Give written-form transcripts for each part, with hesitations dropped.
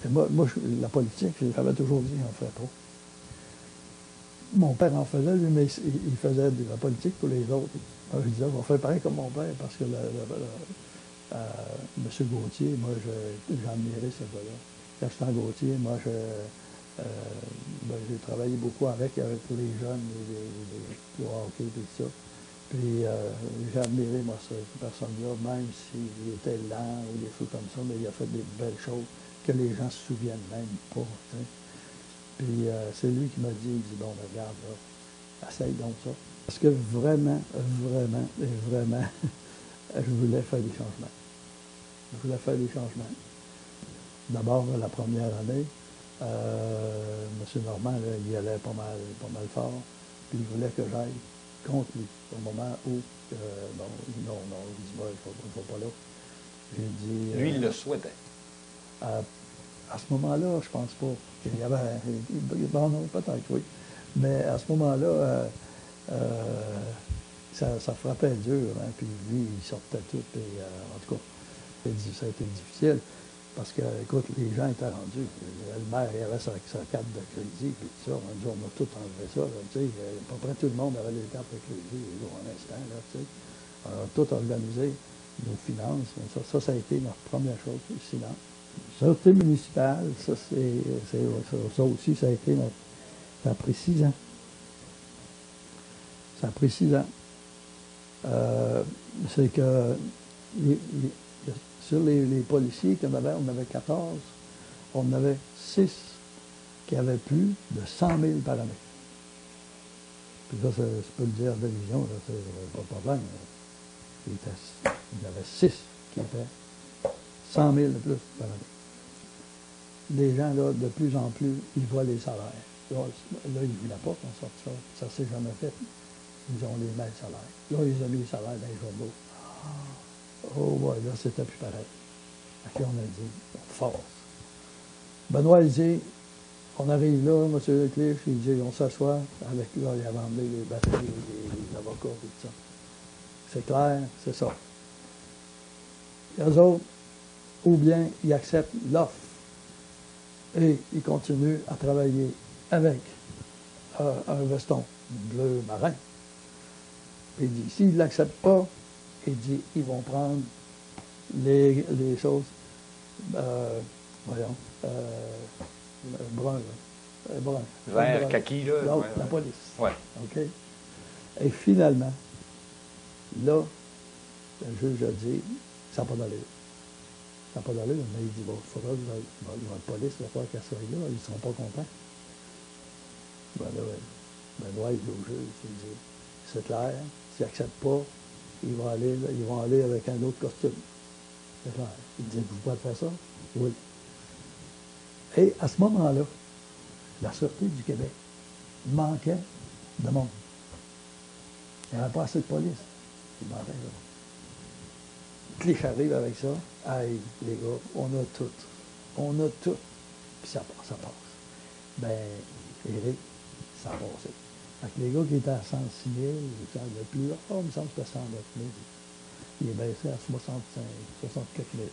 Et la politique, j'avais toujours dit, on ne ferait pas. Mon père en faisait, lui, mais il faisait de la politique pour les autres. Alors, je disais, on va faire pareil comme mon père, parce que M. Gauthier, moi, j'admirais ce gars-là. Gaston Gauthier, moi, j'ai travaillé beaucoup avec les jeunes, le hockey et tout ça. Puis j'ai admiré, moi, cette personne-là, même s'il était lent ou des choses comme ça, mais il a fait des belles choses que les gens se souviennent même pas. T'sais. Puis c'est lui qui m'a dit, il dit, bon, ben, regarde, là, essaye donc ça. Parce que vraiment, vraiment, et vraiment, je voulais faire des changements. Je voulais faire des changements. D'abord, la première année, M. Normand, là, il allait pas mal fort, puis il voulait que j'aille contre lui, au moment où, non, il dit, il ne va pas là. J'ai dit... Lui, il le souhaitait. À ce moment-là, je pense pas. Il y avait... Bon, non, peut-être, oui. Mais à ce moment-là, ça frappait dur, hein, puis lui, il sortait tout, et en tout cas, ça a été difficile. Parce que, écoute, les gens étaient rendus. Le maire, il avait sa carte de crédit, puis tout ça. On a tout enlevé ça. Là, tu sais, à peu près tout le monde avait les cartes de crédit, en instant, là, tu sais. On a tout organisé, nos finances. Ça a été notre première chose, le silence. Sûreté municipale, ça aussi, ça a été ça a pris 6 ans. Ça a pris 6 ans. C'est que sur les policiers qu'on avait, on avait 14, on en avait 6 qui avaient plus de 100 000 par année. Puis ça, je peux le dire en télévision, c'est pas de problème. Il y en avait 6 qui étaient 100 000 de plus par année. Les gens, là, de plus en plus, ils voient les salaires. Là ils ne voulaient pas qu'on sorte ça. Ça ne s'est jamais fait. Ils ont les mêmes salaires. Là, ils ont mis les salaires dans les journaux. Oh, ouais, là, c'était plus pareil. À qui on a dit, on force. Benoît, il dit, on arrive là, M. Leclerc, il dit, on s'assoit avec, là, il avait emmené les batteries, les avocats, et tout ça. C'est clair, c'est ça. Et eux autres, ou bien ils acceptent l'offre et ils continuent à travailler avec un veston bleu marin. Il dit, s'ils ne l'acceptent pas, il dit, ils vont prendre les choses, voyons, brun, brun. Vert, kaki, là. Non, ouais, la police. Ouais. OK? Et finalement, là, le juge a dit, ça n'a pas d'allure. Ça n'a pas d'allure, mais il dit, bon, il faudra que votre police, il va falloir qu'elle soit là, ils ne seront pas contents. Ben là, il dit au juge, il dit, c'est clair, s'ils n'acceptent pas, ils vont aller avec un autre costume. C'est clair. Il dit, vous pouvez faire ça? Oui. Et à ce moment-là, la Sûreté du Québec manquait de monde. Il n'y avait pas assez de police. Il manquait de monde. Clich arrive avec ça. Hey, les gars, on a tout. On a tout. Puis ça passe. Ben, Éric, ça a passé. Fait que les gars qui étaient à 106 000, le plus haut, il me semble que c'était 109 000. Il est baissé à 64 000.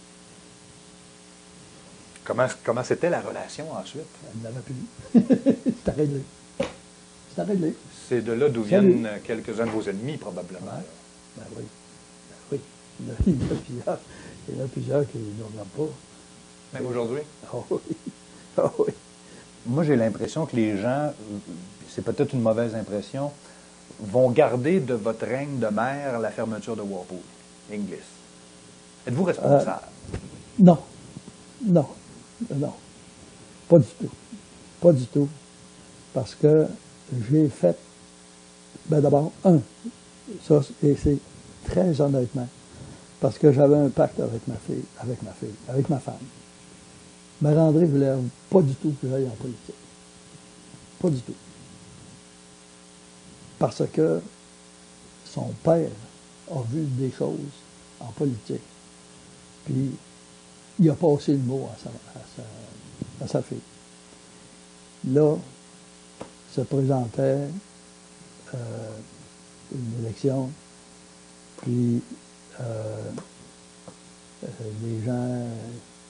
Comment c'était la relation ensuite? Elle n'avait plus. C'était réglé. C'était réglé. C'est de là d'où viennent quelques-uns de vos ennemis, probablement. Ouais. Ben oui. Ben oui. Il y en a plusieurs qui ne nous regardent pas. Même aujourd'hui? Ah oui. Ah oui. Moi, j'ai l'impression que les gens, c'est peut-être une mauvaise impression, vont garder de votre règne de maire la fermeture de Walpole, Inglis. Êtes-vous responsable? Non. Non. Non. Pas du tout. Pas du tout. Parce que j'ai fait, ben d'abord, ça, et c'est très honnêtement, parce que j'avais un pacte avec ma femme. Mère-André ne voulait pas du tout que j'aille en politique. Pas du tout. Parce que son père a vu des choses en politique. Puis, il a passé le mot à sa fille. Là, se présentait une élection, puis les gens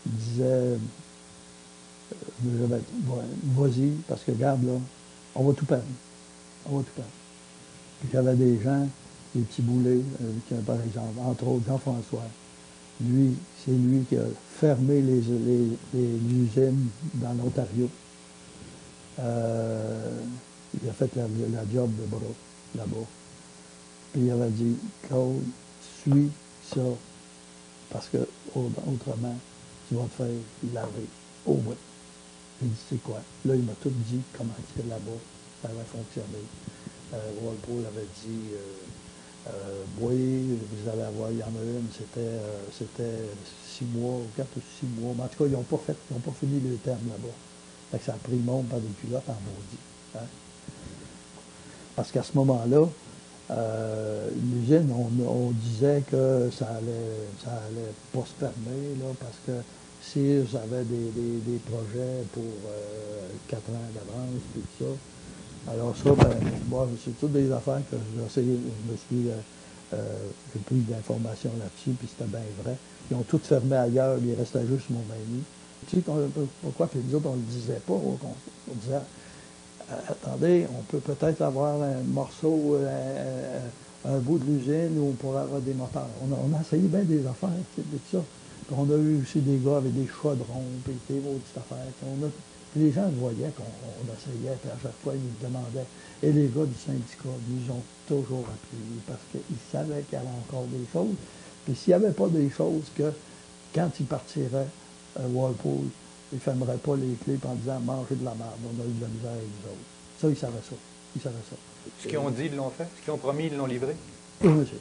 disaient J'avais dit, ouais, vas-y, parce que regarde, là, on va tout perdre. On va tout perdre. Puis il y avait des gens, des petits boulets, par exemple, entre autres Jean-François. Lui, c'est lui qui a fermé les usines dans l'Ontario. Il a fait la job de bras là-bas. Puis il avait dit, Claude, suis ça, parce que autrement, tu vas te faire laver au bout. J'ai dit, c'est quoi? Là, il m'a tout dit comment c'était là-bas, ça avait fonctionné. Walpole avait dit, oui, vous allez avoir, il y en a une, c'était 6 mois, 4 ou 6 mois. Mais en tout cas, ils n'ont pas fini le terme là-bas. Fait que ça a pris le monde par des culottes en maudit. Hein? Parce qu'à ce moment-là, l'usine, on disait que ça allait pas se fermer, là, parce que Sears avait des projets pour 4 ans d'avance, tout ça. Alors ça, ben, moi, c'est toutes des affaires que j'ai essayé, j'ai pris de l'information là-dessus, puis c'était bien vrai. Ils ont tout fermé ailleurs, il restait juste mon ami. Tu sais pourquoi? Puis nous autres, on ne le disait pas. On disait, attendez, on peut peut-être avoir un morceau, un bout de l'usine où on pourrait avoir des moteurs. On a essayé bien des affaires, tu sais, tout ça. Puis on a eu aussi des gars avec des chaudrons, puis des autres affaires. Puis les gens voyaient qu'on essayait, puis à chaque fois, ils nous demandaient. Et les gars du syndicat nous ont toujours appuyés parce qu'ils savaient qu'il y avait encore des choses. Puis s'il n'y avait pas des choses que, quand ils partiraient, Walpole, ils ne fermeraient pas les clés en disant mangez de la merde, on a eu de la misère avec vous autres. Ça, ils savaient ça. Ils savaient ça. Ce qu'ils ont dit, ils l'ont fait. Ce qu'ils ont promis, ils l'ont livré. Oui, monsieur.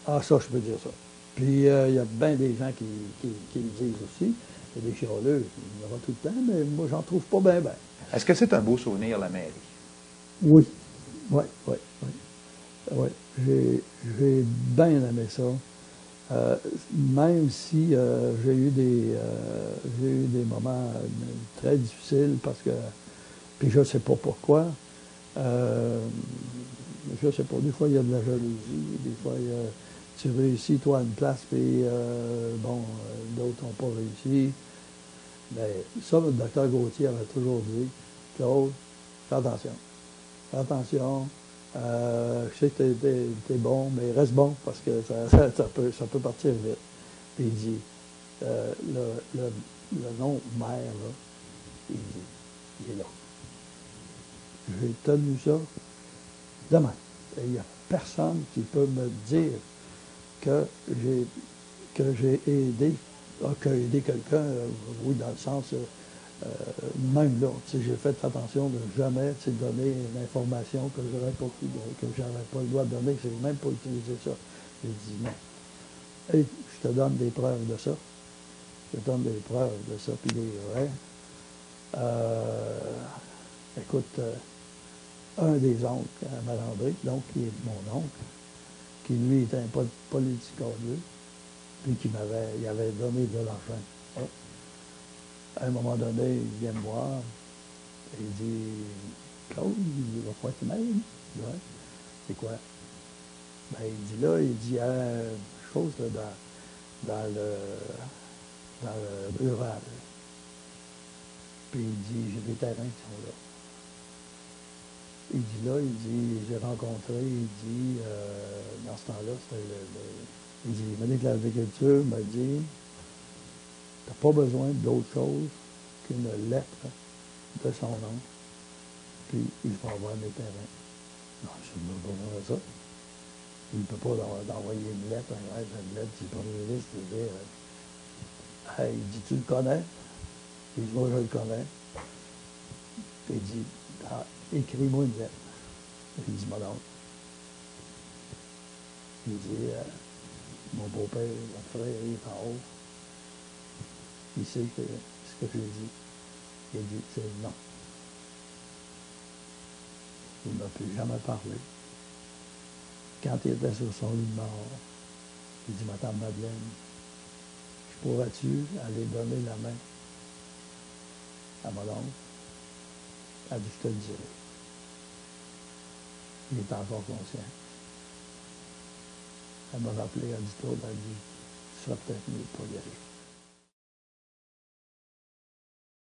Ah, ça, je peux dire ça. Puis, il y a bien des gens qui le disent aussi. Il y a des chialeux, il y en aura tout le temps, mais moi, j'en trouve pas bien, bien. Est-ce que c'est un beau souvenir, la mairie? Oui. Oui, oui, oui. Oui. J'ai bien aimé ça. Même si j'ai eu des moments très difficiles parce que, puis je ne sais pas pourquoi, je ne sais pas, des fois il y a de la jalousie, des fois tu réussis toi à une place, puis d'autres n'ont pas réussi. Mais ça, le docteur Gauthier avait toujours dit, Claude, fais attention. Fais attention. Je sais que t'es bon, mais reste bon parce que ça peut partir vite. Puis il dit, le nom mère, là, il dit, il est là. J'ai tenu ça demain. Il n'y a personne qui peut me dire que j'ai aidé, aidé quelqu'un, oui, dans le sens, même là, j'ai fait attention de jamais donner une information que j'aurais pas le droit de donner, que je n'ai même pas utilisé ça. J'ai dit non. Et je te donne des preuves de ça. Je te donne des preuves de ça, puis des vrais. Écoute, un des oncles à Malandré, donc qui est mon oncle, qui lui était un politicologue, puis il avait donné de l'argent. Oh. À un moment donné, il vient me voir, et il dit, Claude, il va falloir que tu m'aides. Ouais. C'est quoi? Ben, il dit là, il y a une chose là, dans le rural. Puis il dit, j'ai des terrains qui sont là. Il dit là, j'ai rencontré, il dit, dans ce temps-là, il dit, il m'a dit que l'agriculture m'a dit, t'as pas besoin d'autre chose qu'une lettre de son nom, puis il va avoir mes terrains. Non, je ne pas besoin de ça. Il ne peut pas d'envoyer une lettre, une lettre du premier ministre, de dire, hey, il dit, tu le connais? Il dit, moi, je le connais. Puis il dit, écris-moi une lettre. Il dit, mon oncle. Il dit, mon beau-père, mon frère, il est en haut. Il sait ce que j'ai dit. Il dit, c'est non. Il ne m'a plus jamais parlé. Quand il était sur son lit de mort, il dit, Madame Madeleine, pourrais-tu aller donner la main à mon oncle? Elle dit, je te le dirai. Il est encore conscient. Elle m'a rappelé, elle dit, toi, elle dit, tu seras peut-être mieux de pas y aller.